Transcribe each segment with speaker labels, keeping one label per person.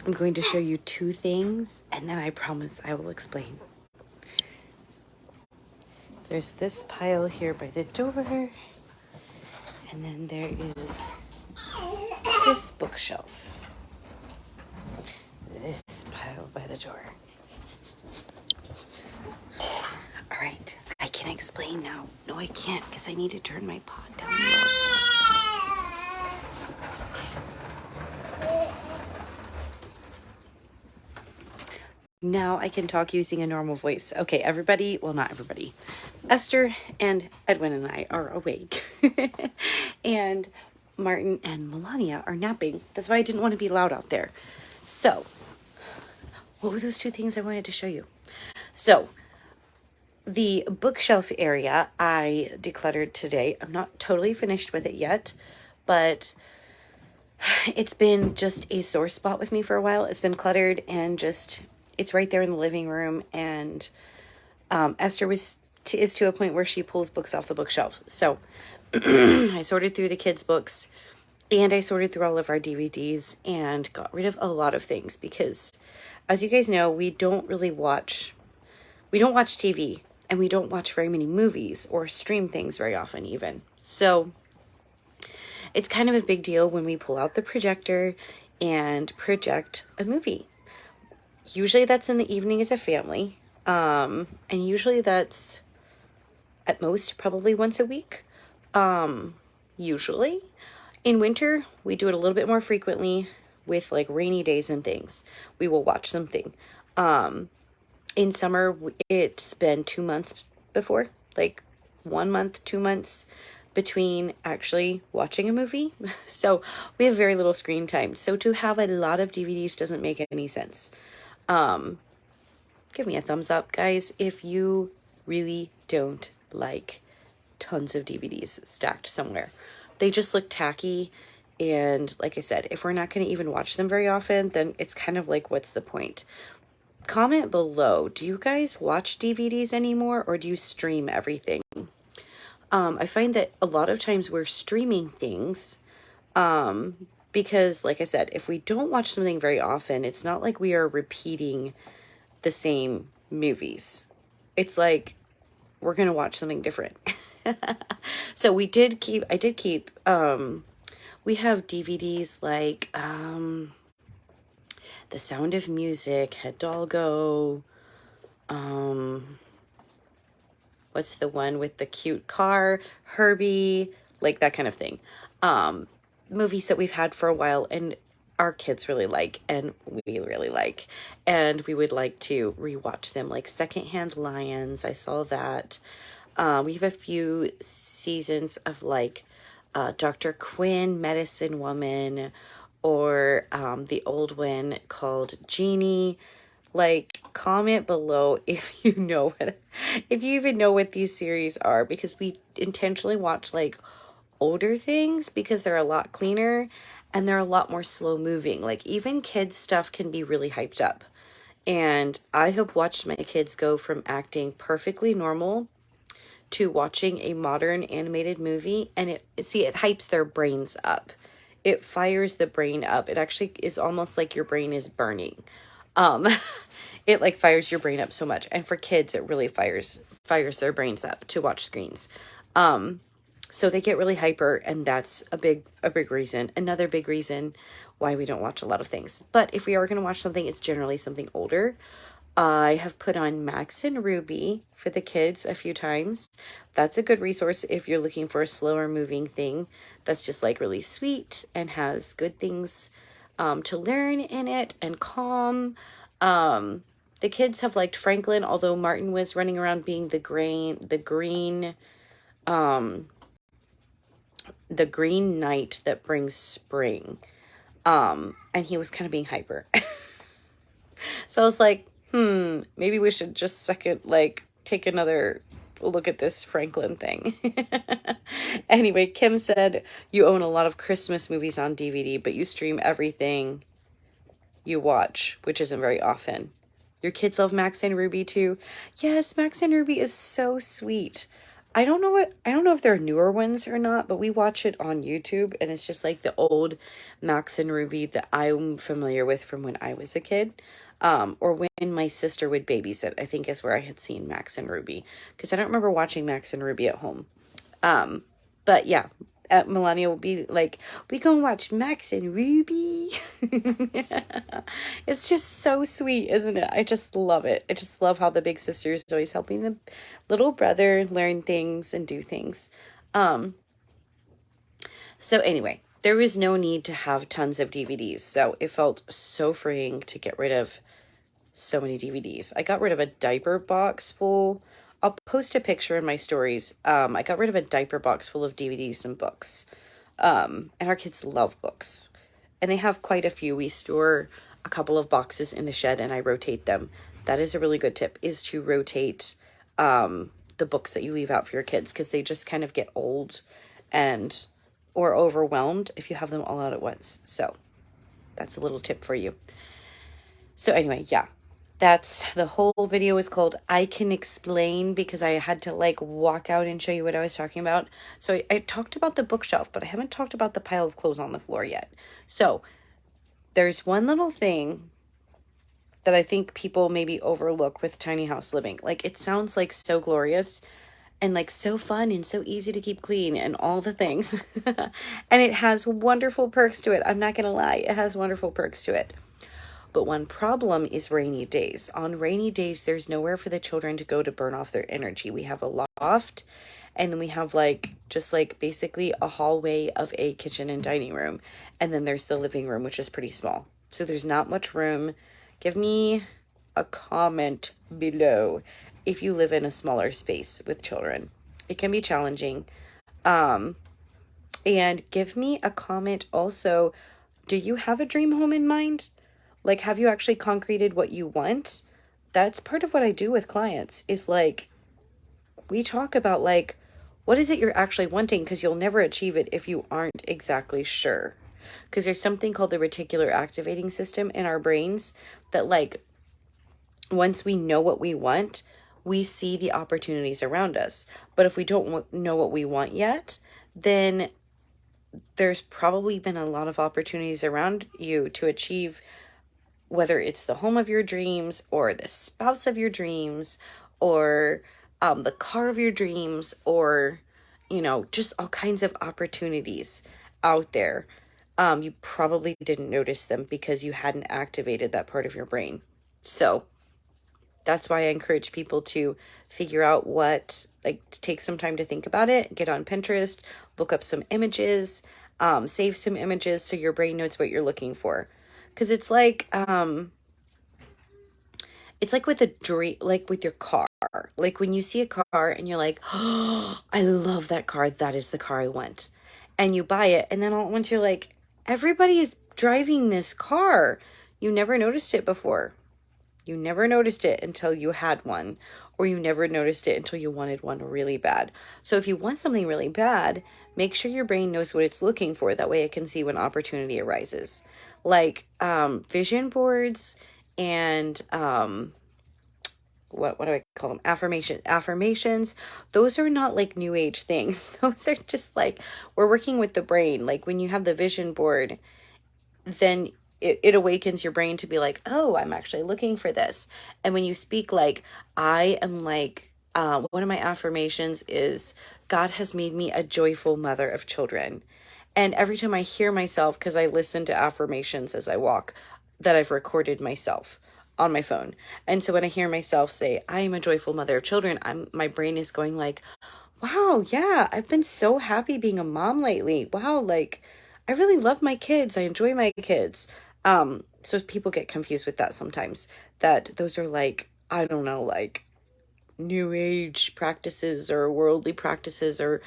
Speaker 1: I'm going to show you two things, and then I promise I will explain. There's this pile here by the door, and then there is this bookshelf. This pile by the door. All right, I can explain now. No, I can't because I need to turn my pod down low. Now I can talk using a normal voice. Okay, everybody, well, not everybody. Esther and Edwin and I are awake. And Martin and Melania are napping. That's why I didn't want to be loud out there. So, what were those two things I wanted to show you? So, the bookshelf area I decluttered today. I'm not totally finished with it yet, but it's been just a sore spot with me for a while. It's been cluttered and just, it's right there in the living room. And Esther is to a point where she pulls books off the bookshelf. So I sorted through the kids' books and I sorted through all of our DVDs and got rid of a lot of things because, as you guys know, we don't watch TV and we don't watch very many movies or stream things very often even. So it's kind of a big deal when we pull out the projector and project a movie. Usually that's in the evening as a family. And usually that's at most probably once a week. Usually. In winter, we do it a little bit more frequently with like rainy days and things. We will watch something. In summer, it's been 2 months before, like 1 month, 2 months between actually watching a movie. So we have very little screen time. So to have a lot of DVDs doesn't make any sense. Give me a thumbs up, guys, if you really don't like tons of DVDs stacked somewhere. They just look tacky. And like I said, if we're not going to even watch them very often, then it's kind of like, what's the point? Comment below. Do you guys watch DVDs anymore or do you stream everything? I find that a lot of times we're streaming things because, like I said, if we don't watch something very often, it's not like we are repeating the same movies. It's like we're going to watch something different. So I did keep, we have DVDs like The Sound of Music, Hidalgo, what's the one with the cute car, Herbie, like that kind of thing. Movies that we've had for a while and our kids really like and we really like, and we would like to rewatch them, like Secondhand Lions. I saw that. We have a few seasons of like Dr. Quinn, Medicine Woman, or the old one called Genie. Like, comment below if you know if you even know what these series are, because we intentionally watch like older things because they're a lot cleaner and they're a lot more slow moving. Like, even kids stuff can be really hyped up. And I have watched my kids go from acting perfectly normal to watching a modern animated movie, and it hypes their brains up. It fires the brain up. It actually is almost like your brain is burning. It like fires your brain up so much. And for kids, it really fires their brains up to watch screens. So they get really hyper, and that's a big reason. Another big reason why we don't watch a lot of things. But if we are going to watch something, it's generally something older. I have put on Max and Ruby for the kids a few times. That's a good resource if you're looking for a slower moving thing that's just like really sweet and has good things to learn in it and calm. The kids have liked Franklin, although Martin was running around being the green knight that brings spring. And he was kind of being hyper. So I was like, maybe we should just take another look at this Franklin thing. Anyway, Kim said you own a lot of Christmas movies on DVD, but you stream everything you watch, which isn't very often. Your kids love Max and Ruby too. Yes, Max and Ruby is so sweet. I don't know if they're newer ones or not, but we watch it on YouTube, and it's just like the old Max and Ruby that I'm familiar with from when I was a kid. Or when my sister would babysit, I think is where I had seen Max and Ruby, because I don't remember watching Max and Ruby at home. Um, but yeah, Melania will be like, "We gonna watch Max and Ruby." It's just so sweet, isn't it? I just love it. I just love how the big sister is always helping the little brother learn things and do things. Um, so anyway, there was no need to have tons of DVDs, so it felt so freeing to get rid of so many DVDs. I got rid of a diaper box full. I'll post a picture in my stories. I got rid of a diaper box full of DVDs and books. And our kids love books. And they have quite a few. We store a couple of boxes in the shed and I rotate them. That is a really good tip, is to rotate the books that you leave out for your kids, because they just kind of get old and or overwhelmed if you have them all out at once. So that's a little tip for you. So anyway, yeah, that's the whole video is called I Can Explain, because I had to like walk out and show you what I was talking about. So I talked about the bookshelf, but I haven't talked about the pile of clothes on the floor yet. So there's one little thing that I think people maybe overlook with tiny house living. Like, it sounds like so glorious and like so fun and so easy to keep clean and all the things. And it has wonderful perks to it. I'm not gonna lie, it has wonderful perks to it. But one problem is rainy days. On rainy days, there's nowhere for the children to go to burn off their energy. We have a loft, and then we have like just like basically a hallway of a kitchen and dining room. And then there's the living room, which is pretty small. So there's not much room. Give me a comment below if you live in a smaller space with children. It can be challenging. And give me a comment also. Do you have a dream home in mind? Like, have you actually concreted what you want? That's part of what I do with clients, is like, we talk about like, what is it you're actually wanting? Because you'll never achieve it if you aren't exactly sure. Because there's something called the reticular activating system in our brains that, like, once we know what we want, we see the opportunities around us. But if we don't know what we want yet, then there's probably been a lot of opportunities around you to achieve, whether it's the home of your dreams or the spouse of your dreams or the car of your dreams, or, you know, just all kinds of opportunities out there. You probably didn't notice them because you hadn't activated that part of your brain. So that's why I encourage people to figure out what, like, to take some time to think about it, get on Pinterest, look up some images, save some images so your brain knows what you're looking for. Because it's like with a dream, like with your car. Like when you see a car and you're like, oh, I love that car. That is the car I want. And you buy it. And then all at once you're like, everybody is driving this car. You never noticed it before. You never noticed it until you had one, or you never noticed it until you wanted one really bad. So if you want something really bad, make sure your brain knows what it's looking for. That way it can see when opportunity arises. Like vision boards and what do I call them? Affirmations. Those are not like new age things. Those are just like, we're working with the brain. Like when you have the vision board, then it awakens your brain to be like, oh, I'm actually looking for this. And when you speak like, I am like, one of my affirmations is, God has made me a joyful mother of children. And every time I hear myself, because I listen to affirmations as I walk, that I've recorded myself on my phone. And so when I hear myself say, I am a joyful mother of children, my brain is going like, wow, yeah, I've been so happy being a mom lately. Wow, like, I really love my kids. I enjoy my kids. So people get confused with that sometimes, that those are like, I don't know, like new age practices or worldly practices or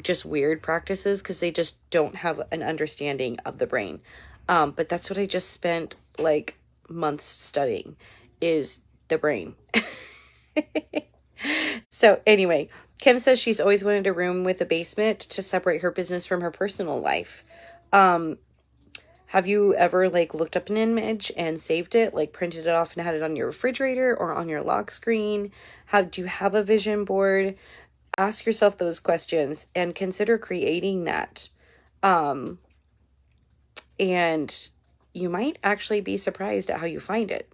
Speaker 1: just weird practices, because they just don't have an understanding of the brain. But that's what I just spent like months studying, is the brain. So anyway, Kim says she's always wanted a room with a basement to separate her business from her personal life. Have you ever like looked up an image and saved it, like printed it off and had it on your refrigerator or on your lock screen? Do you have a vision board? ask yourself those questions and consider creating that. Um, and you might actually be surprised at how you find it.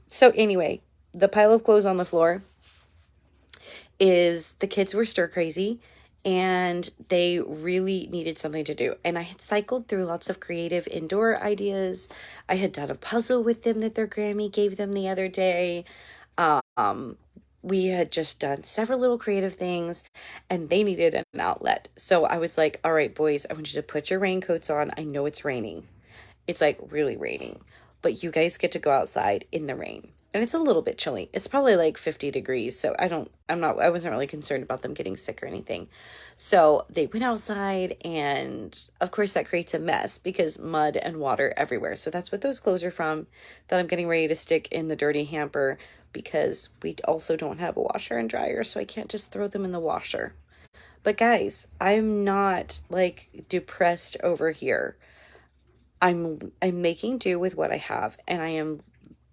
Speaker 1: So anyway, the pile of clothes on the floor is the kids were stir crazy and they really needed something to do. And I had cycled through lots of creative indoor ideas. I had done a puzzle with them that their Grammy gave them the other day. Um, we had just done several little creative things and they needed an outlet. So I was like, all right, boys, I want you to put your raincoats on. I know it's raining. It's like really raining, but you guys get to go outside in the rain. And it's a little bit chilly. It's probably like 50 degrees. So I wasn't really concerned about them getting sick or anything. So they went outside and of course that creates a mess because mud and water everywhere. So that's what those clothes are from that I'm getting ready to stick in the dirty hamper because we also don't have a washer and dryer. So I can't just throw them in the washer. But guys, I'm not like depressed over here. I'm making do with what I have, and I am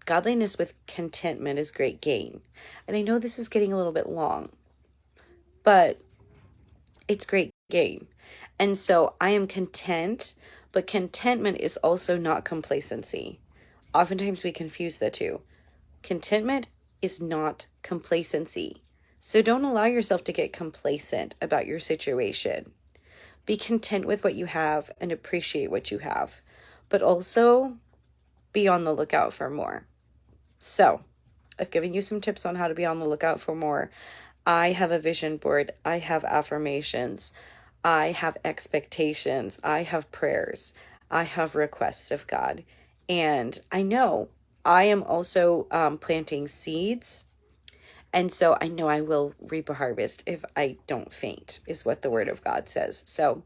Speaker 1: godliness with contentment is great gain. And I know this is getting a little bit long, but it's great gain. And so I am content, but contentment is also not complacency. Oftentimes we confuse the two. Contentment is not complacency. So don't allow yourself to get complacent about your situation. Be content with what you have and appreciate what you have, but also be on the lookout for more. So I've given you some tips on how to be on the lookout for more. I have a vision board. I have affirmations. I have expectations. I have prayers. I have requests of God. And I know I am also planting seeds. And so I know I will reap a harvest if I don't faint, is what the word of God says. So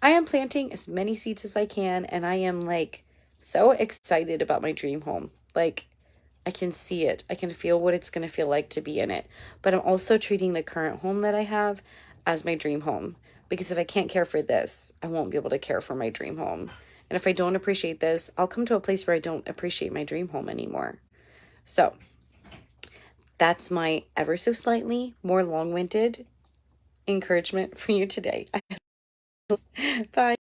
Speaker 1: I am planting as many seeds as I can. And I am like so excited about my dream home. Like, I can see it. I can feel what it's going to feel like to be in it. But I'm also treating the current home that I have as my dream home. Because if I can't care for this, I won't be able to care for my dream home. And if I don't appreciate this, I'll come to a place where I don't appreciate my dream home anymore. So that's my ever so slightly more long-winded encouragement for you today. Bye.